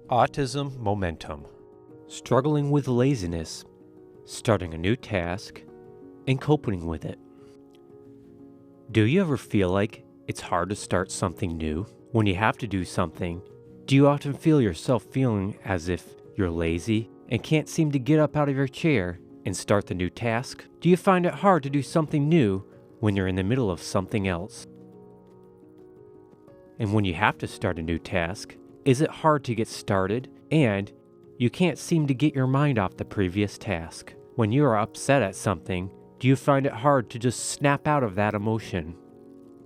Autism Momentum. Struggling with laziness, starting a new task, and coping with it. Do you ever feel like it's hard to start something new? When you have to do something, do you often feel yourself feeling as if you're lazy and can't seem to get up out of your chair and start the new task? Do you find it hard to do something new when you're in the middle of something else? And when you have to start a new task, is it hard to get started and you can't seem to get your mind off the previous task? When you are upset at something, do you find it hard to just snap out of that emotion?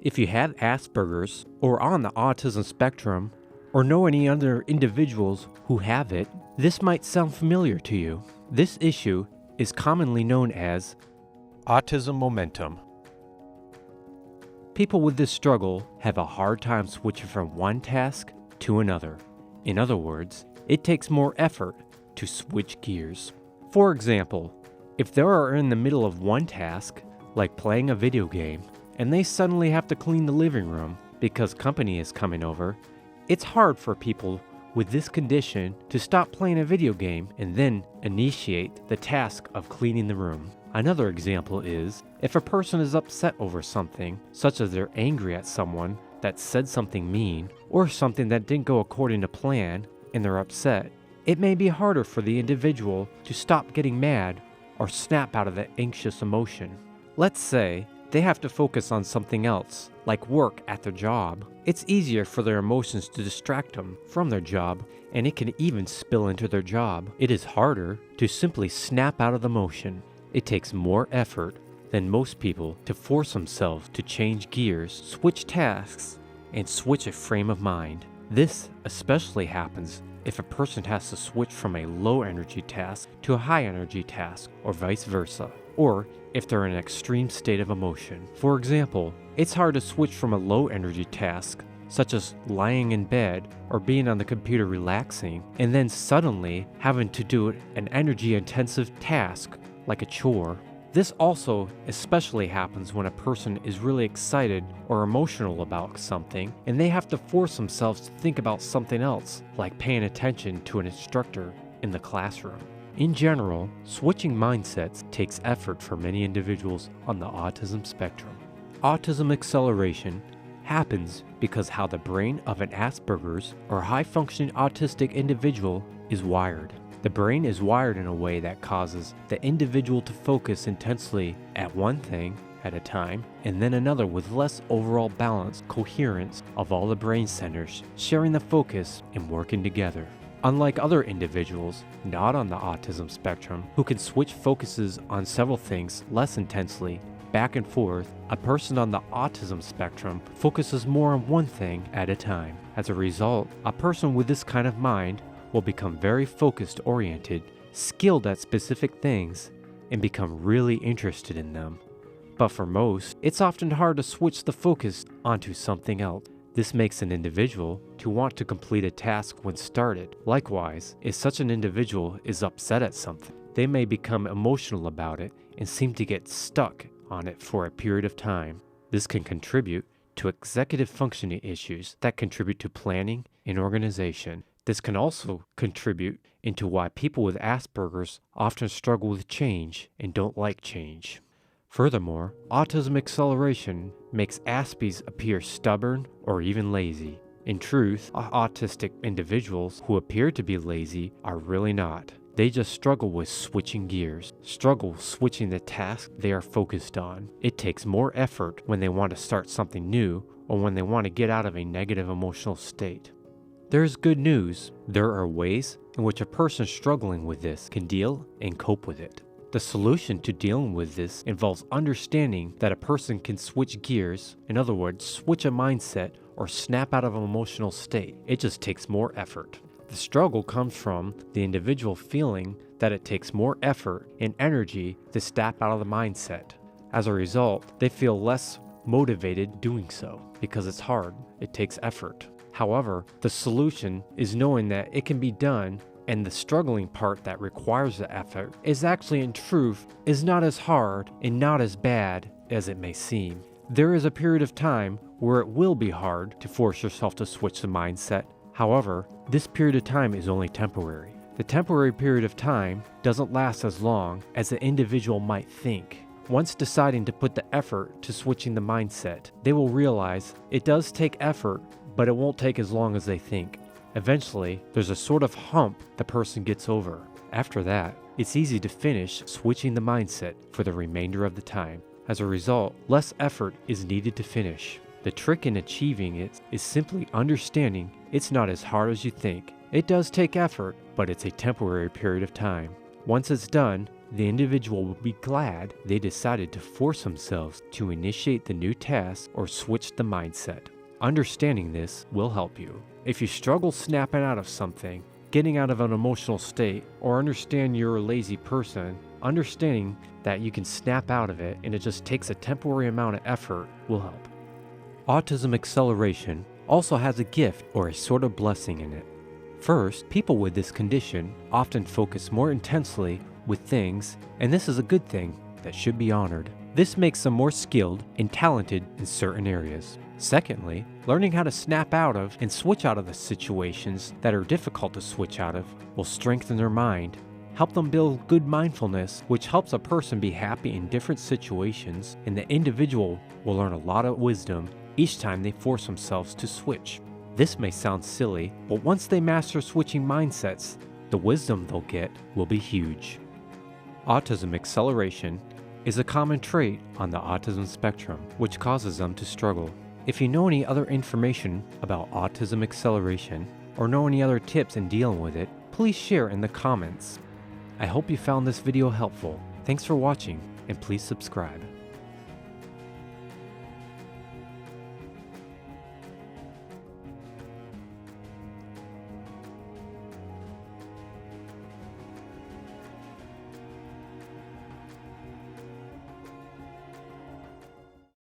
If you have Asperger's or on the autism spectrum or know any other individuals who have it, this might sound familiar to you. This issue is commonly known as autism momentum. People with this struggle have a hard time switching from one task to another. In other words, it takes more effort to switch gears. For example, if they are in the middle of one task, like playing a video game, and they suddenly have to clean the living room because company is coming over, it's hard for people with this condition to stop playing a video game and then initiate the task of cleaning the room. Another example is if a person is upset over something, such as they're angry at someone that said something mean or something that didn't go according to plan and they're upset, it may be harder for the individual to stop getting mad or snap out of that anxious emotion. Let's say they have to focus on something else, like work at their job. It's easier for their emotions to distract them from their job, and it can even spill into their job. It is harder to simply snap out of the motion. It takes more effort than most people to force themselves to change gears, switch tasks, and switch a frame of mind. This especially happens if a person has to switch from a low energy task to a high energy task, or vice versa, or if they're in an extreme state of emotion. For example, it's hard to switch from a low energy task, such as lying in bed or being on the computer relaxing, and then suddenly having to do an energy intensive task like a chore. This also especially happens when a person is really excited or emotional about something and they have to force themselves to think about something else, like paying attention to an instructor in the classroom. In general, switching mindsets takes effort for many individuals on the autism spectrum. Autism acceleration happens because how the brain of an Asperger's or high-functioning autistic individual is wired. The brain is wired in a way that causes the individual to focus intensely at one thing at a time, and then another with less overall balance, coherence of all the brain centers, sharing the focus and working together. Unlike other individuals not on the autism spectrum who can switch focuses on several things less intensely, back and forth, a person on the autism spectrum focuses more on one thing at a time. As a result, a person with this kind of mind will become very focused oriented, skilled at specific things, and become really interested in them. But for most, it's often hard to switch the focus onto something else. This makes an individual to want to complete a task when started. Likewise, if such an individual is upset at something, they may become emotional about it and seem to get stuck on it for a period of time. This can contribute to executive functioning issues that contribute to planning and organization. This can also contribute into why people with Asperger's often struggle with change and don't like change. Furthermore, autism acceleration makes Aspies appear stubborn or even lazy. In truth, autistic individuals who appear to be lazy are really not. They just struggle with switching gears, struggle switching the task they are focused on. It takes more effort when they want to start something new or when they want to get out of a negative emotional state. There is good news. There are ways in which a person struggling with this can deal and cope with it. The solution to dealing with this involves understanding that a person can switch gears, in other words, switch a mindset or snap out of an emotional state. It just takes more effort. The struggle comes from the individual feeling that it takes more effort and energy to snap out of the mindset. As a result, they feel less motivated doing so because it's hard. It takes effort. However, the solution is knowing that it can be done, and the struggling part that requires the effort is actually in truth is not as hard and not as bad as it may seem. There is a period of time where it will be hard to force yourself to switch the mindset. However, this period of time is only temporary. The temporary period of time doesn't last as long as the individual might think. Once deciding to put the effort to switching the mindset, they will realize it does take effort, but it won't take as long as they think. Eventually, there's a sort of hump the person gets over. After that, it's easy to finish switching the mindset for the remainder of the time. As a result, less effort is needed to finish. The trick in achieving it is simply understanding it's not as hard as you think. It does take effort, but it's a temporary period of time. Once it's done, the individual will be glad they decided to force themselves to initiate the new task or switch the mindset. Understanding this will help you. If you struggle snapping out of something, getting out of an emotional state, or understand you're a lazy person, understanding that you can snap out of it and it just takes a temporary amount of effort will help. Autism acceleration also has a gift or a sort of blessing in it. First, people with this condition often focus more intensely with things, and this is a good thing that should be honored. This makes them more skilled and talented in certain areas. Secondly, learning how to snap out of and switch out of the situations that are difficult to switch out of will strengthen their mind, help them build good mindfulness, which helps a person be happy in different situations, and the individual will learn a lot of wisdom each time they force themselves to switch. This may sound silly, but once they master switching mindsets, the wisdom they'll get will be huge. Autism acceleration is a common trait on the autism spectrum, which causes them to struggle. If you know any other information about autism acceleration or know any other tips in dealing with it, please share in the comments. I hope you found this video helpful. Thanks for watching, and please subscribe.